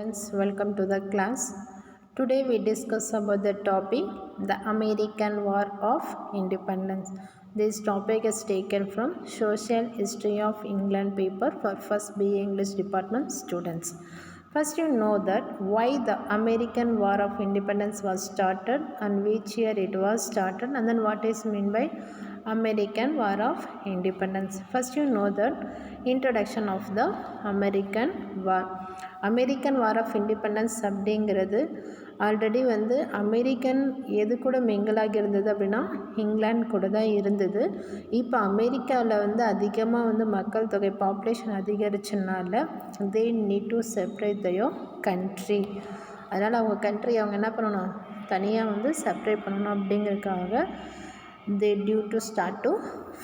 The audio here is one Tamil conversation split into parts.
students, welcome to the class. Today we discuss about the topic the American War of Independence. This topic is taken from Social History of England paper for first BA English department students. First you know that why the American War of Independence was started and which year it was started, and then what is meant by American War of Independence. First you know that introduction of the American War. American war of independence அப்படிங்கிறது ஆல்ரெடி அமெரிக்கன் எது கூட மிங்கிளாகி இருந்தது அப்படின்னா இங்கிலாந்து கூட தான் இருந்தது. இப்போ அமெரிக்காவில் அதிகமாக மக்கள் தொகை பாப்புலேஷன் அதிகரிச்சனால they need to separate their country. அதனால் அவங்க கண்ட்ரி அவங்க என்ன பண்ணணும், தனியாக செப்ரேட் பண்ணணும். அப்படிங்கிறதுக்காக they due to start to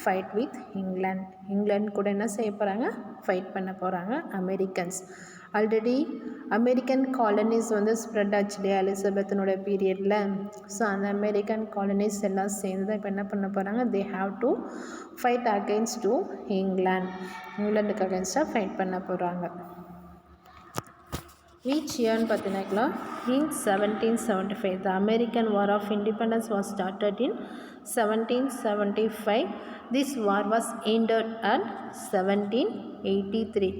fight with England கூட என்ன செய்ய போகிறாங்க, ஃபைட் பண்ண போகிறாங்க Americans. Already American colonies spread ஆச்சு இல்லையா எலிசபெத்தினோட பீரியடில். ஸோ அந்த அமெரிக்கன் காலனிஸ் எல்லாம் சேர்ந்து தான் இப்போ என்ன பண்ண போகிறாங்க, they have to fight against to இங்கிலாந்துக்கு அகெயின்ஸ்டாக ஃபைட் பண்ண போகிறாங்க. Which year பார்த்தீங்கன்னா in 1775 the American War of Independence was started in 1775. This war was ended at 1783.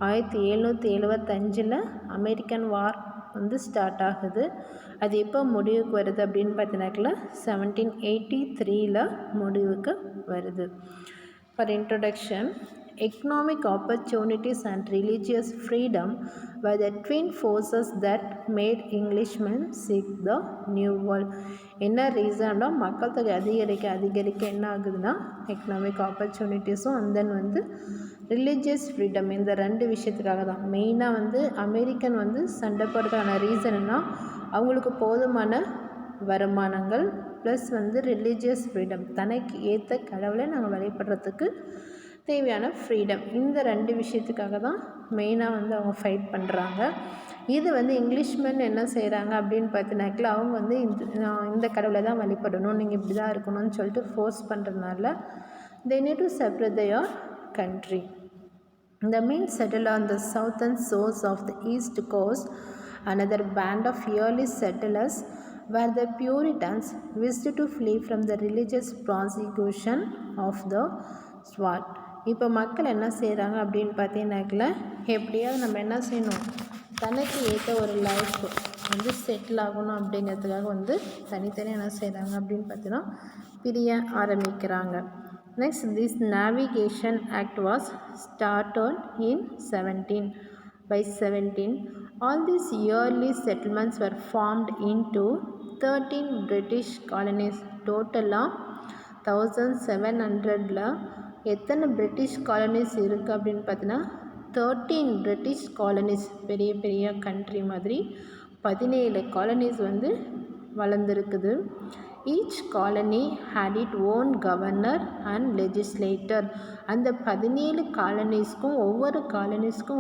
1775 American war start ஆகுது. அது எப்போ முடிவுக்கு வருது அப்படின்னு பார்த்தீங்கன்னாக்கா 1783 முடிவுக்கு வருது. For introduction, economic opportunities and religious freedom were the twin forces that made Englishmen seek the new world. என்ன ரீசன்னா மக்கள் தொகை அதிகரிக்க என்ன ஆகுதுன்னா எக்கனாமிக் ஆப்பர்ச்சுனிட்டிஸும் அண்ட் தென் ரிலீஜியஸ் ஃப்ரீடம், இந்த ரெண்டு விஷயத்துக்காக தான் மெயினாக அமெரிக்கன் சண்டை போடுறதுக்கான ரீசன்னா அவங்களுக்கு போதுமான வருமானங்கள் ப்ளஸ் ரிலீஜியஸ் ஃப்ரீடம், தனக்கு ஏற்ற கடவுளை நாங்கள் வழிபடுறதுக்கு தேவையான ஃப்ரீடம், இந்த ரெண்டு விஷயத்துக்காக தான் மெயினாக அவங்க ஃபைட் பண்ணுறாங்க. இது இங்கிலீஷ்மென் என்ன செய்கிறாங்க அப்படின்னு பார்த்தீங்கன்னாக்கா அவங்க இந்த கடவுளை தான் வழிபடணும், நீங்கள் இப்படி தான் இருக்கணும்னு சொல்லிட்டு ஃபோர்ஸ் பண்ணுறதுனால they need to separate their country. The men settled on the southern shores of the east coast. Another band of early settlers were the Puritans, wished to flee from the religious persecution of the sword. இப்போ மக்கள் என்ன செய்கிறாங்க அப்படின்னு பார்த்தீங்கன்னாக்கா எப்படியாவது நம்ம என்ன செய்யணும், தனக்கு ஏற்ற ஒரு லைஃப் செட்டில் ஆகணும் அப்படிங்கிறதுக்காக தனித்தனியாக என்ன செய்கிறாங்க அப்படின்னு பார்த்தீங்கன்னா பிரிய ஆரம்பிக்கிறாங்க. Next, this Navigation Act was started in 17. All these early settlements were formed into 13 British colonies. டோட்டலாக 1700 எத்தனை பிரிட்டிஷ் காலனிஸ் இருக்குது அப்படின்னு பார்த்தீங்கன்னா 13 பிரிட்டிஷ் காலனிஸ், பெரிய பெரிய கண்ட்ரி மாதிரி 17 காலனிஸ் வளர்ந்துருக்குது. Each colony had it own governor and legislator. அந்த 17 காலனிஸ்க்கும்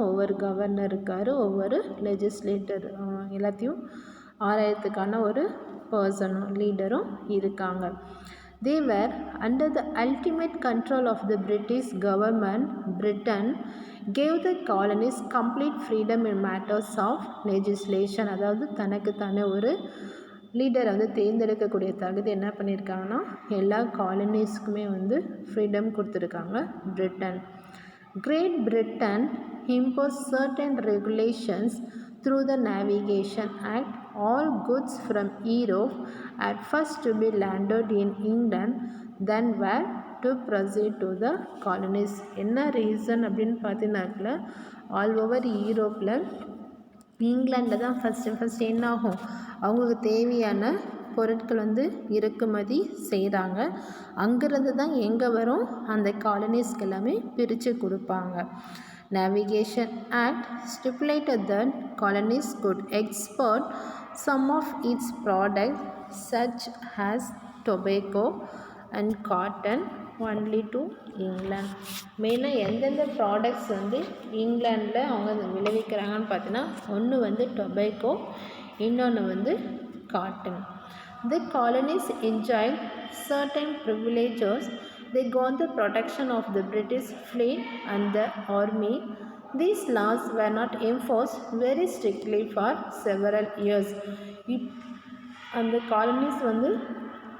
ஒவ்வொரு கவர்னர் இருக்கார், ஒவ்வொரு லெஜிஸ்லேட்டர், எல்லாத்தையும் ஆராயத்துக்கான ஒரு பர்சனும் லீடரும் இருக்காங்க. They were under the ultimate control of the British government. Britain gave the colonies complete freedom in matters of legislation. அதாவது தனக்கு தானே ஒரு லீடரை தேர்ந்தெடுக்கக்கூடிய தகுதி என்ன பண்ணியிருக்காங்கன்னா எல்லா காலனிஸ்க்குமே ஃப்ரீடம் கொடுத்துருக்காங்க Britain. Great Britain imposed certain regulations through the Navigation Act. All goods from Europe at first to be landed in England, then were to proceed to the colonies. என்ன ரீசன் அப்படின்னு பார்த்தீங்கன்னாக்கா ஆல் ஓவர் யூரோப்பில் இங்கிலாண்டில் தான் ஃபஸ்ட்டு என்ன ஆகும், அவங்களுக்கு தேவையான பொருட்கள் இறக்குமதி செய்கிறாங்க. அங்கேருந்து தான் எங்கே வரும், அந்த காலனிஸ்க்கு எல்லாமே பிரித்து கொடுப்பாங்க. Navigation Act stipulated that colonies could export some of its products such as tobacco and cotton only to England. மெயினாக எந்தெந்த ப்ராடக்ட்ஸ் இங்கிலாண்டில் அவங்க விளைவிக்கிறாங்கன்னு பார்த்தீங்கன்னா ஒன்று டொபேக்கோ, இன்னொன்று cotton. The colonies enjoyed certain privileges. They got the protection of the British fleet and the army. These laws were not enforced very strictly for several years. அந்த காலனிஸ் வந்து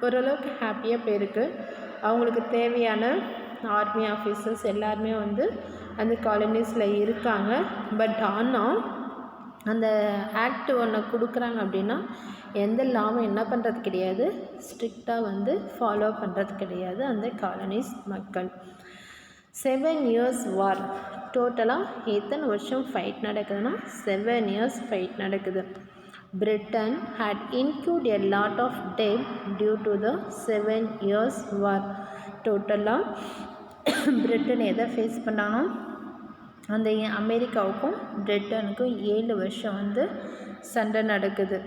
ஓரளவுக்கு ஹாப்பியாக போயிருக்கு. அவங்களுக்கு தேவையான ஆர்மி ஆஃபீஸர்ஸ் எல்லாருமே வந்து அந்த காலனிஸில் இருக்காங்க. பட் ஆனால் அந்த ஆக்ட் ஒன்று கொடுக்குறாங்க அப்படின்னா எந்த லாவும் என்ன பண்ணுறது கிடையாது, ஸ்ட்ரிக்டாக வந்து ஃபாலோ பண்ணுறது கிடையாது அந்த காலனிஸ் மக்கள். 7 years வார். டோட்டலாக எத்தனை வருஷம் ஃபைட் நடக்குதுன்னா 7 years ஃபைட் நடக்குது. Britain had incurred a lot of debt due to the 7 years war. டோட்டலாக பிரிட்டன் எதை ஃபேஸ் பண்ணாங்கன்னா அந்த அமெரிக்காவுக்கும் பிரிட்டனுக்கும் 7 வருஷம் வந்து சண்டை நடக்குது.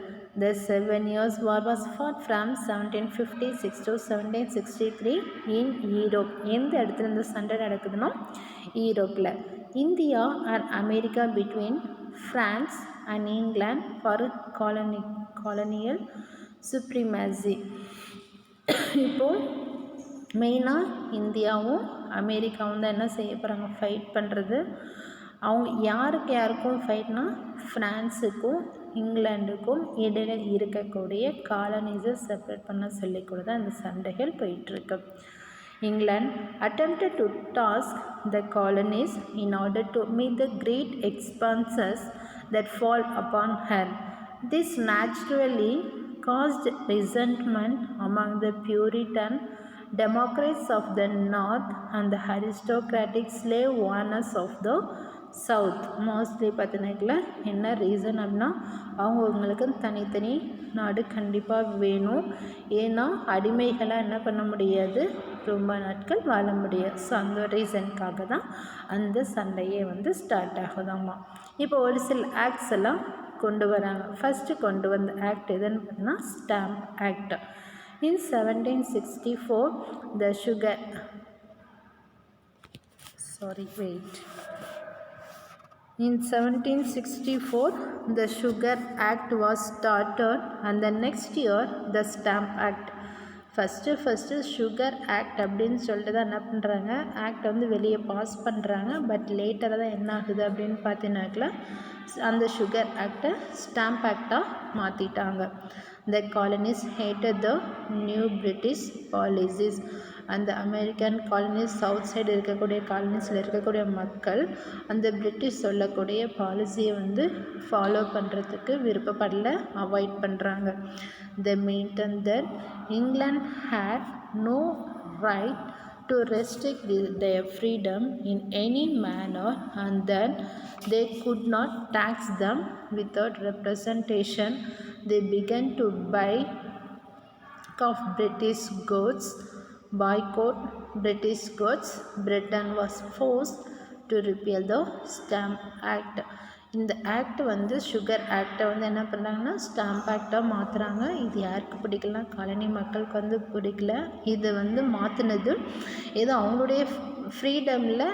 The 7 years war was fought from 1756 to 1763 in Europe. எந்த இடத்துல இந்த சண்டை நடக்குதுன்னா ஈரோப்பில். India and America between France and England for colonial supremacy. இப்போது மெயினாக இந்தியாவும் அமெரிக்காவும் தான் என்ன செய்ய போகிறாங்க, ஃபைட் பண்ணுறது. அவங்க யாருக்கும் ஃபைட்னா ஃப்ரான்ஸுக்கும் இங்கிலாண்டுக்கும் இடையில இருக்கக்கூடிய காலனிஸை செப்பரேட் பண்ண சொல்லி கூட தான் இந்த சண்டைகள் போயிட்டுருக்கு. England attempted to task the colonies in order to meet the great expenses that fall upon her. This naturally caused resentment among the Puritan Democrats of the North and the aristocratic slave owners of the south. Mostly பார்த்தீங்கன்னா என்ன ரீசன் அப்படின்னா அவங்களுக்கு தனித்தனி நாடு கண்டிப்பாக வேணும். ஏன்னா அடிமைகளாக என்ன பண்ண முடியாது, ரொம்ப நாட்கள் வாழ முடியாது. ஸோ அந்த ரீசனுக்காக தான் அந்த சண்டையே வந்து ஸ்டார்ட் ஆகுதாம்மா. இப்போ ஒரு சில ஆக்ட்ஸ் எல்லாம் கொண்டு வராங்க. ஃபஸ்ட்டு கொண்டு வந்த ஆக்ட் எதுன்னு பார்த்தீங்கன்னா stamp act. In 1764 the sugar In 1764, the Sugar Act was started and the next year the Stamp Act. First sugar act அப்படின்னு சொல்லிட்டு தான் என்ன பண்ணுறாங்க, ஆக்டை வந்து வெளியே பாஸ் பண்ணுறாங்க. பட் லேட்டராக தான் என்ன ஆகுது அப்படின்னு பார்த்தீங்கன்னாக்கா அந்த சுகர் ஆக்டை ஸ்டாம்ப் ஆக்டாக மாற்றிட்டாங்க. The colonies hated the new British policies. அந்த அமெரிக்கன் காலனிஸ் சவுத் சைடு இருக்கக்கூடிய காலனிஸில் இருக்கக்கூடிய மக்கள் அந்த பிரிட்டிஷ் சொல்லக்கூடிய பாலிசியை வந்து ஃபாலோ பண்ணுறதுக்கு விருப்பப்படல, அவாய்ட் பண்ணுறாங்க. They maintained that England had no right to restrict their freedom in any manner and that they could not tax them without representation. They began to buy of British goods, boycott British goods. Britain was forced to repeal the Stamp Act. இந்த ஆக்ட் வந்து சுகர் ஆக்டை வந்து என்ன பண்ணுறாங்கன்னா ஸ்டாம்ப் ஆக்டாக மாற்றுறாங்க. இது யாருக்கு பிடிக்கலனா காலனி மக்களுக்கு வந்து பிடிக்கல. இது வந்து மாற்றினது ஏதோ அவங்களுடைய ஃப்ரீடமில்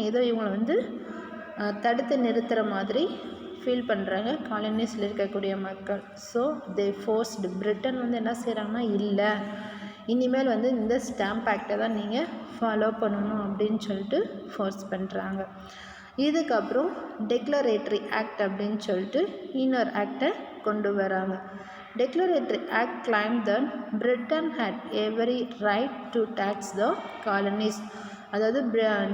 ஏதோ இவங்களை வந்து தடுத்து நிறுத்துகிற மாதிரி ஃபீல் பண்ணுறாங்க காலனிஸில் இருக்கக்கூடிய மக்கள். So they forced. பிரிட்டன் வந்து என்ன செய்கிறாங்கன்னா இல்லை இனிமேல் வந்து இந்த ஸ்டாம்ப் ஆக்டை தான் நீங்கள் ஃபாலோ பண்ணணும் அப்படின்னு சொல்லிட்டு ஃபோர்ஸ் பண்ணுறாங்க. இதுக்கப்புறம் டெக்ளரேட்டரி ஆக்ட் அப்படின்னு சொல்லிட்டு இன்னொரு ஆக்டை கொண்டு வராங்க. Declaratory act claim that Britain had every right to tax the colonies. அதாவது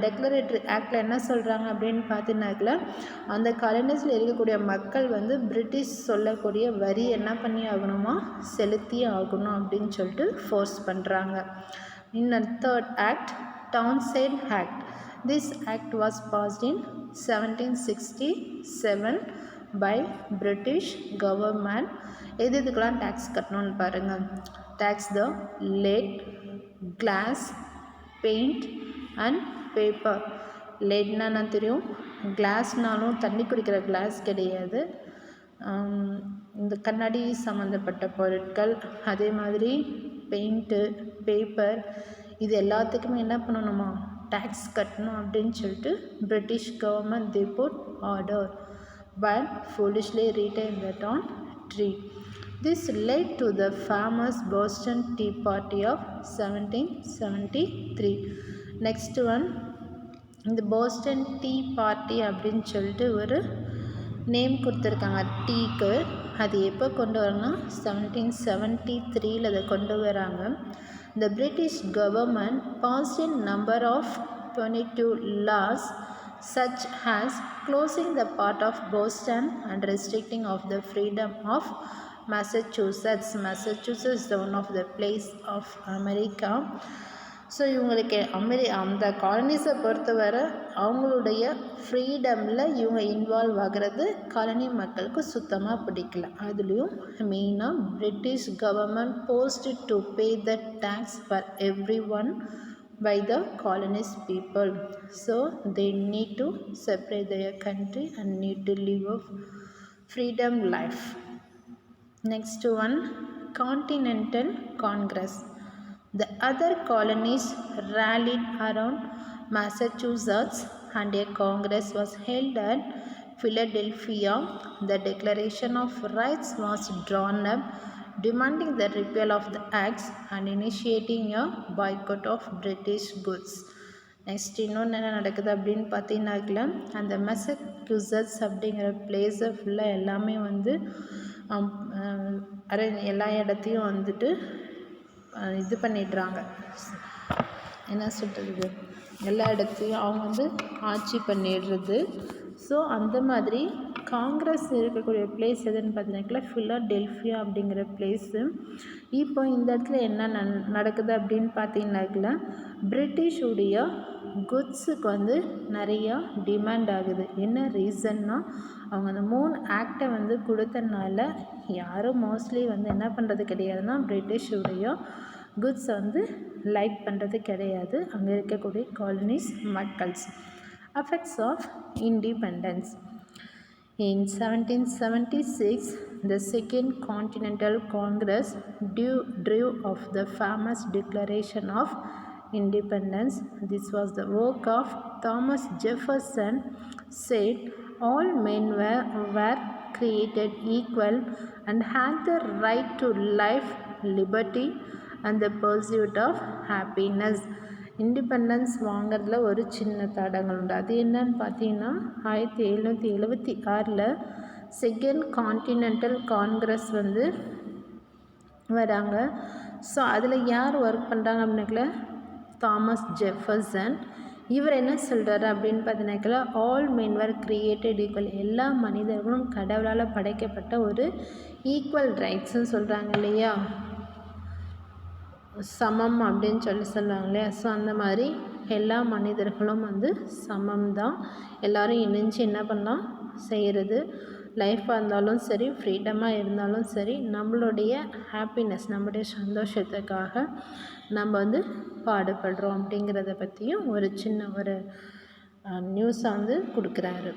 டெக்ளரேட்டரி ஆக்டில் என்ன சொல்கிறாங்க அப்படின்னு பார்த்தீங்கன்னாக்கா அந்த காலனிஸில் இருக்கக்கூடிய மக்கள் வந்து பிரிட்டிஷ் சொல்லக்கூடிய வரி என்ன பண்ணி ஆகணுமா, செலுத்தி ஆகணும் அப்படின்னு சொல்லிட்டு ஃபோர்ஸ் பண்ணுறாங்க. இன்னொரு third act Townshend act. This act was passed in 1767 by British government. எதுக்கெல்லாம் டேக்ஸ் கட்டணும்னு பாருங்கள். Takes the lead, glass, paint and paper. leadனா நான் தெரியும், கிளாஸ்னாலும் தண்ணி குடிக்கிற கிளாஸ் கிடையாது, இந்த கண்ணாடி சம்மந்தப்பட்ட பொருட்கள். அதே மாதிரி பெயிண்ட்டு, பேப்பர், இது எல்லாத்துக்குமே என்ன பண்ணணுமா, டேக்ஸ் கட்டணும் அப்படின்னு சொல்லிட்டு British government they put order but foolishly retained that on tree. This led to the famous Boston Tea Party of 1773. Next one, இந்த போஸ்டன் டீ பார்ட்டி அப்படின்னு சொல்லிட்டு ஒரு நேம் கொடுத்துருக்காங்க டீக்கு. அது எப்போ கொண்டு வராங்கன்னா 1773 அதை கொண்டு வராங்க. The British government passed a number of 22 laws such as closing the port of Boston and restricting of the freedom of Massachusetts. Massachusetts is one of the place of America. So இவங்களுக்கு அந்த காலனிஸை பொறுத்தவரை அவங்களுடைய ஃப்ரீடமில் இவங்க இன்வால்வ் ஆகிறது காலனி மக்களுக்கு சுத்தமாக பிடிக்கல. அதுலேயும் மெயினாக British government forced to pay the tax for everyone by the colonist people. So they need to separate their country and need to live a freedom life. Next one, Continental Congress. The other colonies rallied around Massachusetts and a congress was held at Philadelphia. The Declaration of Rights was drawn up demanding the repeal of the acts and initiating a boycott of British goods. Next இன்னொன்று என்ன நடக்குது அப்படின்னு பார்த்தீங்கன்னாக்கல அந்த மெசச்சூசட்ஸ் அப்படிங்கிற பிளேஸை ஃபுல்லாக எல்லாமே வந்து எல்லா இடத்தையும் வந்துட்டு இது பண்ணிடுறாங்க. என்ன சொல்கிறது, எல்லா இடத்தையும் அவங்க வந்து ஆட்சி பண்ணிடுறது. ஸோ அந்த மாதிரி காங்கிரஸ் இருக்கக்கூடிய பிளேஸ் எதுன்னு பார்த்தீங்கன்னாக்கா ஃபிலடெல்ஃபியா அப்படிங்கிற பிளேஸு. இப்போ இந்த இடத்துல என்ன நடக்குது அப்படின்னு பார்த்தீங்கன்னாக்கா பிரிட்டிஷுடைய குட்ஸுக்கு வந்து நிறையா டிமாண்ட் ஆகுது. என்ன ரீசன்னா அவங்க அந்த 3 ஆக்டை வந்து கொடுத்தனால யாரும் மோஸ்ட்லி வந்து என்ன பண்ணுறது கிடையாதுன்னா பிரிட்டிஷுடைய குட்ஸை வந்து லைக் பண்ணுறது கிடையாது அங்கே இருக்கக்கூடிய colonies மக்கள்ஸ். Effects of independence. In 1776, the Second Continental Congress drew up the famous Declaration of Independence. This was the work of Thomas Jefferson. Said all men were created equal and had the right to life, liberty, and the pursuit of happiness. Independence வாங்கிறதுல ஒரு சின்ன தடங்கள் உண்டு. அது என்னன்னு பார்த்தீங்கன்னா 1776 செகண்ட் கான்டினென்டல் காங்கிரஸ் வந்து வராங்க. ஸோ அதில் யார் ஒர்க் பண்ணுறாங்க அப்படின்னாக்கல தாமஸ் ஜெஃபர்சன். இவர் என்ன சொல்கிறாரு அப்படின்னு பார்த்தீங்கன்னாக்கல ஆல் மென் வர் கிரியேட்டட் ஈக்குவல், எல்லா மனிதர்களும் கடவுளால் படைக்கப்பட்ட ஒரு ஈக்குவல் ரைட்ஸ்ன்னு சொல்கிறாங்க இல்லையா, சமம் அப்படின்னு சொல்லுவாங்க இல்லையா. ஸோ அந்த மாதிரி எல்லா மனிதர்களும் வந்து சமம் தான், எல்லோரும் இணைஞ்சு என்ன பண்ணலாம் செய்கிறது. லைஃப்பாக இருந்தாலும் சரி, ஃப்ரீடமாக இருந்தாலும் சரி, நம்மளுடைய ஹாப்பினஸ், நம்மளுடைய சந்தோஷத்துக்காக நம்ம வந்து பாடுபடுறோம் அப்படிங்கிறத பற்றியும் ஒரு சின்ன ஒரு நியூஸை வந்து கொடுக்குறாரு.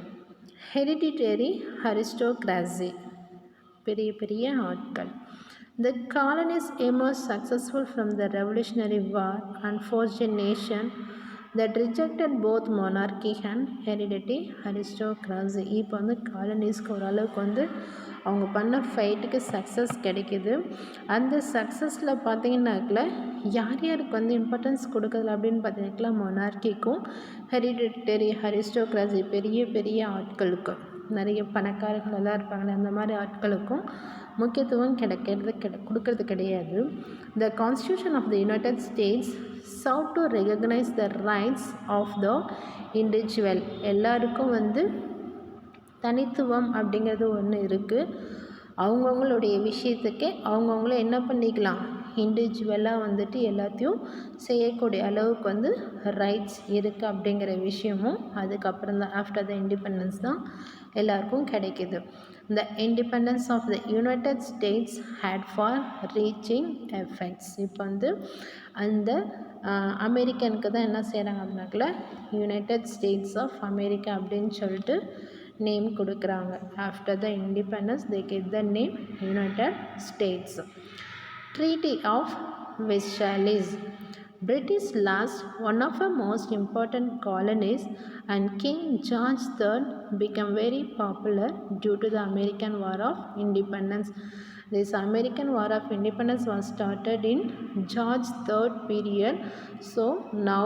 ஹெரிடிட்டரி அரிஸ்டோக்ராசி, பெரிய பெரிய ஆட்கள். The colonies emerged successful from the Revolutionary War and forged a nation that rejected both monarchy and hereditary aristocracy. இப்போ வந்து காலனிஸ்க்கு ஓரளவுக்கு வந்து அவங்க பண்ண ஃபைட்டுக்கு சக்ஸஸ் கிடைக்கிது. அந்த சக்ஸஸில் பார்த்தீங்கன்னாக்கல யார் யாருக்கு வந்து இம்பார்ட்டன்ஸ் கொடுக்குறதுல அப்படின்னு பார்த்தீங்கன்னாக்கா மொனார்க்கிக்கும் ஹெரிடிட்டரி அரிஸ்டோக்ராசி பெரிய பெரிய ஆட்களுக்கும், நிறைய பணக்காரர்கள் எல்லாம் இருப்பாங்களே அந்த மாதிரி ஆட்களுக்கும் முக்கியத்துவம் கொடுக்கறது கிடையாது. The Constitution of the United States sought to recognize the rights of the individual. எல்லாருக்கும் வந்து தனித்துவம் அப்படிங்கிறது ஒன்று இருக்குது. அவங்கவுங்களுடைய விஷயத்துக்கு அவங்கவுங்கள என்ன பண்ணிக்கலாம், இண்டிவிஜுவலாக வந்துட்டு எல்லாத்தையும் செய்யக்கூடிய அளவுக்கு வந்து ரைட்ஸ் இருக்குது அப்படிங்கிற விஷயமும் அதுக்கப்புறம் தான் ஆஃப்டர் த இண்டிபெண்டன்ஸ் தான் எல்லாருக்கும் கிடைக்கிது. The independence of the United States had far-reaching effects. இப்போ வந்து அந்த அமெரிக்கனுக்கு தான் என்ன செய்கிறாங்க அப்படின்னாக்கல யுனைடெட் ஸ்டேட்ஸ் ஆஃப் அமெரிக்கா அப்படின்னு சொல்லிட்டு நேம் கொடுக்குறாங்க. After the independence they get the name United States. Treaty of Westphalia. British lost one of the most important colonies and King George III became very popular due to the American War of Independence. This American War of Independence was started in George III period. So now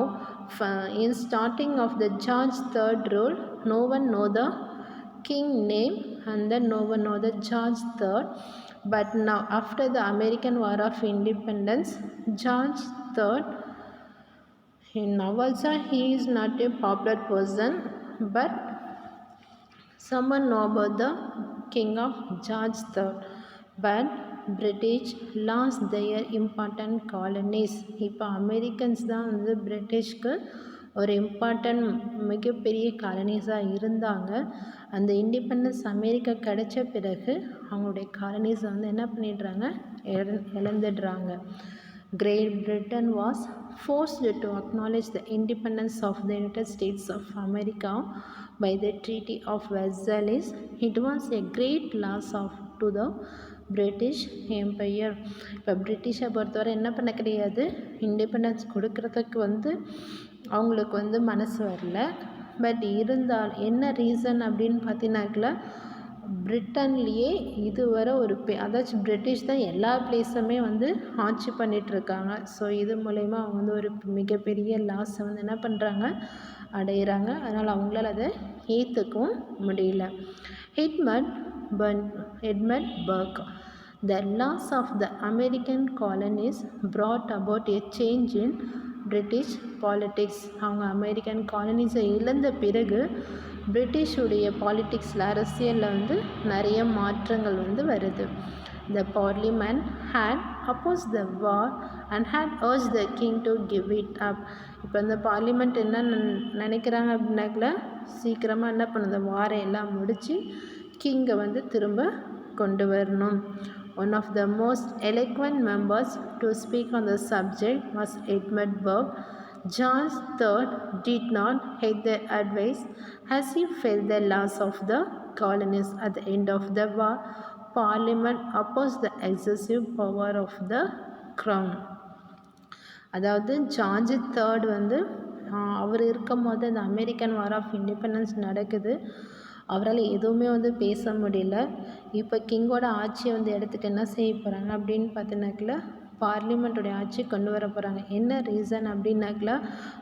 in starting of the George III rule, no one know the king name and then no one know the George III. But now after the American War of Independence, George III, now also he is not a popular person, but someone know about the king of George III. But British lost their important colonies. இப்போ அமெரிக்கன்ஸ் தான் வந்து பிரிட்டிஷ்க்கு ஒரு இம்பார்ட்டன்ட் மிகப்பெரிய காலனிஸாக இருந்தாங்க. அந்த இண்டிபெண்டன்ஸ் அமெரிக்கா கிடைச்ச பிறகு அவங்களுடைய காலனிஸை வந்து என்ன பண்ணிடுறாங்க, இழந்துடுறாங்க. Great Britain was forced to acknowledge the independence of the United States of America by the Treaty of Versailles. It was a great loss to the British Empire. இப்போ பிரிட்டிஷை பொறுத்தவரை என்ன பண்ண கிடையாது, இண்டிபெண்டன்ஸ் கொடுக்கறதுக்கு வந்து அவங்களுக்கு வந்து மனசு வரல. பட் இருந்தால் என்ன ரீசன் அப்படின்னு பார்த்தீங்கன்னாக்கல, பிரிட்டன்லேயே இதுவரை அதாச்சும் பிரிட்டிஷ் தான் எல்லா பிளேஸுமே வந்து ஆட்சி பண்ணிகிட்ருக்காங்க. ஸோ இது மூலயமா அவங்க வந்து ஒரு மிகப்பெரிய லாஸை வந்து என்ன பண்ணுறாங்க, அடைகிறாங்க. அதனால் அவங்களால அதை ஏற்றுக்கவும் முடியல. Edmund Burke, the loss of the American colonies brought about a change in British politics. அவங்க அமெரிக்கன் காலனிஸை இழந்த பிறகு பிரிட்டிஷுடைய பாலிட்டிக்ஸில், அரசியலில் வந்து நிறைய மாற்றங்கள் வந்து வருது. The parliament had opposed the war and had urged the king to give it up. இப்போ இந்த பார்லிமெண்ட் என்ன நினைக்கிறாங்க அப்படின்னாக்கல, சீக்கிரமாக என்ன பண்ணுது, வாரை எல்லாம் முடித்து கிங்கை வந்து திரும்ப கொண்டு வரணும். One of the most eloquent members to speak on the subject was Edmund Burke. George III did not heed their advice as he felt the loss of the colonies. At the end of the war, Parliament opposed the excessive power of the crown. அதாவது ஜார்ஜ் தேர்ட் வந்து அவர் இருக்கும் போது இந்த அமெரிக்கன் வார் ஆஃப் இண்டிபெண்டன்ஸ் நடக்குது. அவரால் எதுவுமே வந்து பேச முடியல. இப்போ கிங்கோட ஆட்சியை வந்து எடுத்துகிட்டு என்ன செய்ய போகிறாங்க அப்படின்னு பார்த்தீங்கன்னாக்கல, பார்லிமெண்ட்டுடைய ஆட்சி கொண்டு வர போகிறாங்க. என்ன ரீசன் அப்படின்னாக்கல,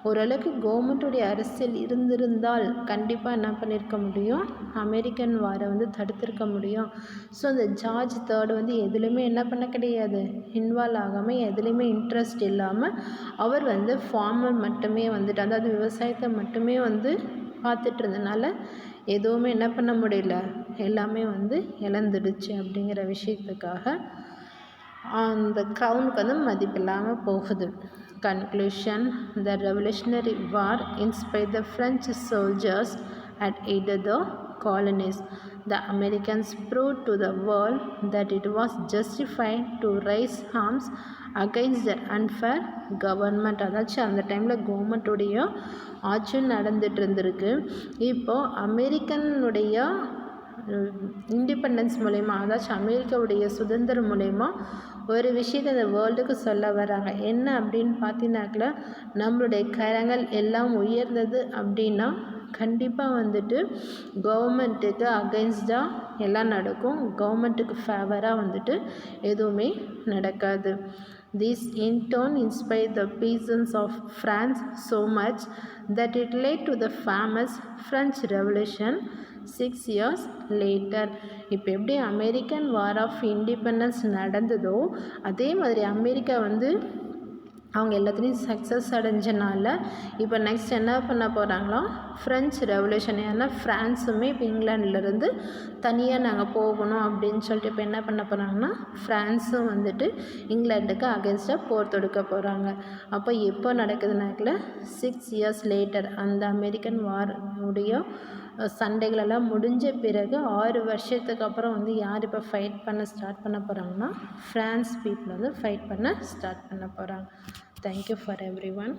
ஓரளவுக்கு கவர்மெண்ட்டுடைய அரசியல் இருந்திருந்தால் கண்டிப்பாக என்ன பண்ணியிருக்க முடியும், அமெரிக்கன் வாரை வந்து தடுத்திருக்க முடியும். ஸோ இந்த ஜார்ஜ் தேர்ட் வந்து எதுலேயுமே என்ன பண்ண கிடையாது, இன்வால்வ் ஆகாமல், எதுலேயுமே இன்ட்ரெஸ்ட் இல்லாமல் அவர் வந்து ஃபார்மர் மட்டுமே வந்துட்டு, அதாவது விவசாயத்தை மட்டுமே வந்து பார்த்துட்டு இருந்தனால எதுவுமே என்ன பண்ண முடியல, எல்லாமே வந்து இழந்துடுச்சு. அப்படிங்கிற விஷயத்துக்காக அந்த க்ரௌனுக்கு வந்து மதிப்பில்லாமல் போகுது. Conclusion: The Revolutionary War inspired the French soldiers had aided the colonies. The Americans proved to the world that it was justified to raise arms against their unfair government. அதாச்சும் அந்த டைமில் கவர்மெண்ட்டுடைய ஆட்சியும் நடந்துட்டு இருந்திருக்கு. இப்போது அமெரிக்கனுடைய இண்டிபெண்டன்ஸ் மூலயமா, அதாச்சும் அமெரிக்காவுடைய சுதந்திரம் மூலயமா ஒரு விஷயத்தை இந்த வேர்ல்டுக்கு சொல்ல வராங்க. என்ன அப்படின்னு பார்த்தீங்கன்னாக்கல, நம்மளுடைய கரங்கள் எல்லாம் உயர்ந்தது அப்படின்னா கண்டிப்பாக வந்துட்டு கவர்மெண்ட்டுக்கு அகெயின்ஸ்டாக எல்லாம் நடக்கும், கவர்மெண்ட்டுக்கு ஃபேவராக வந்துட்டு எதுவுமே நடக்காது. This in turn inspired the peasants of France so much that it led to the famous French Revolution 6 years later. இப்போ எப்படி அமெரிக்கன் வார் ஆஃப் இண்டிபெண்டன்ஸ் நடந்ததோ அதே மாதிரி அமெரிக்கா வந்து அவங்க எல்லாத்துலேயும் சக்ஸஸ் அடைஞ்சனால இப்போ நெக்ஸ்ட் என்ன பண்ண போகிறாங்களோ, ஃப்ரெஞ்ச் ரெவல்யூஷன். ஏன்னா ஃப்ரான்ஸுமே இப்போ இங்கிலாண்டிலேருந்து தனியாக நாங்கள் போகணும் அப்படின்னு சொல்லிட்டு இப்போ என்ன பண்ண போகிறாங்கன்னா, ஃப்ரான்ஸும் வந்துட்டு இங்கிலாண்டுக்கு அகென்ஸ்டாக போர் தொடுக்க போகிறாங்க. அப்போ எப்போ நடக்குதுனாக்கில் 6 years later, அந்த அமெரிக்கன் வார் உடைய சண்டைகளெல்லாம் முடிஞ்ச பிறகு 6 வருஷத்துக்கு அப்புறம் வந்து யார் இப்போ ஃபைட் பண்ண ஸ்டார்ட் பண்ண போகிறாங்கன்னா, ஃப்ரான்ஸ் பீப்புள் வந்து ஃபைட் பண்ண ஸ்டார்ட் பண்ண போகிறாங்க. Thank you for everyone.